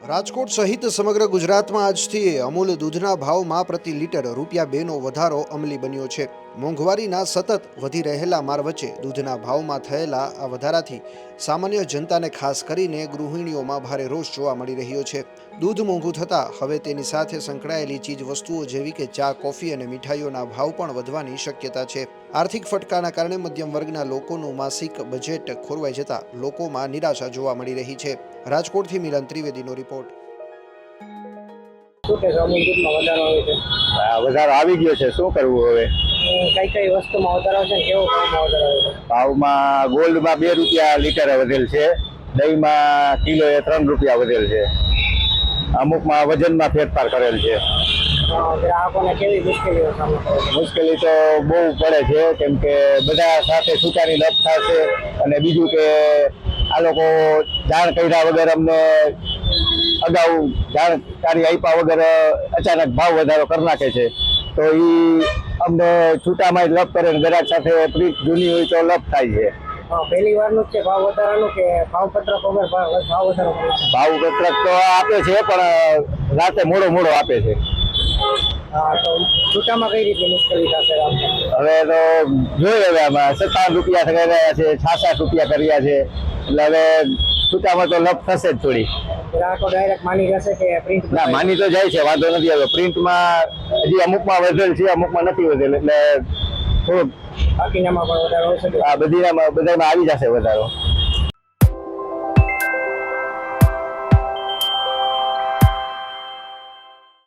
રાજકોટ સહિત સમગ્ર ગુજરાતમાં આજથી અમૂલ દૂધના ભાવમાં પ્રતિ લીટર ₹2નો વધારો અમલી બન્યો છે। મોંઘવારીના સતત વધી રહેલા માર વચ્ચે દૂધના ભાવમાં થયેલા આ વધારાથી સામાન્ય જનતાને ખાસ કરીને ગૃહિણીઓમાં ભારે રોષ જોવા મળી રહ્યો છે। દૂધ મોંઘું થતાં હવે તેની સાથે સંકળાયેલી ચીજ વસ્તુઓ જેવી કે ચા, કોફી અને મીઠાઈઓના ભાવ પણ વધવાની શક્યતા છે। આર્થિક ફટકાના કારણે મધ્યમ વર્ગના લોકોનું માસિક બજેટ ખોરવાઈ જતા લોકોમાં નિરાશા જોવા મળી રહી છે। રાજકોટથી મિલન ત્રિવેદીનો રિપોર્ટ। શું કહેશો? અમૂલ દૂધમાં વધારો આવે છે? વધારો આવી ગયો છે, શું કરવું હવે? કઈ કઈ વસ્તુમાં વધારો છે ને કેવો ભાવમાં વધારો આવે છે? ભાવમાં ગોલ્ડમાં ₹2 લીટરે વધેલ છે, દહીંમાં કિલોએ ₹3 વધેલ છે, અમુકમાં વજનમાં ફેરફાર કરેલ છે। ગ્રાહકોને કેવી મુશ્કેલીઓ સામનો કરે છે? મુશ્કેલી તો બહુ પડે છે, કેમ કે બધા સાથે છૂટાની લપ થશે અને બીજું કે આ લોકો જાણ કર્યા વગર અમને અગાઉ જાણકારી આપ્યા વગર અચાનક ભાવ વધારો કરી નાખે છે, તો એ અમને છૂટામાં જ લપ કરે ને ગ્રાહક સાથે પ્રીત જૂની હોય તો લપ થાય છે। પહેલી વારનું જ છે ભાવ વધારાનું કે ભાવપત્રક વગર ભાવ વધારો કરે છે? ભાવ પત્રક તો આપે છે પણ રાતે મોડો આપે છે। તો છૂટામાં કઈ રીતે મુશ્કેલી થશે? હવે તો જોઈએ, હવે આમાં ₹57 કરી રહ્યા છે, ₹66 કર્યા છે, એટલે હવે છૂટામાં તો લપ થશે જ થોડી। ગ્રાહકો ડાયરેક્ટ માની જશે કે પ્રિન્ટ? ના, માની તો જાય છે, વાંધો નથી આવ્યો। પ્રિન્ટમાં હજી અમુકમાં વધેલ છે, અમુકમાં નથી વધેલ, એટલે થોડુંક બાકીનામાં પણ વધારો હોય શકે? બધામાં આવી જશે વધારો।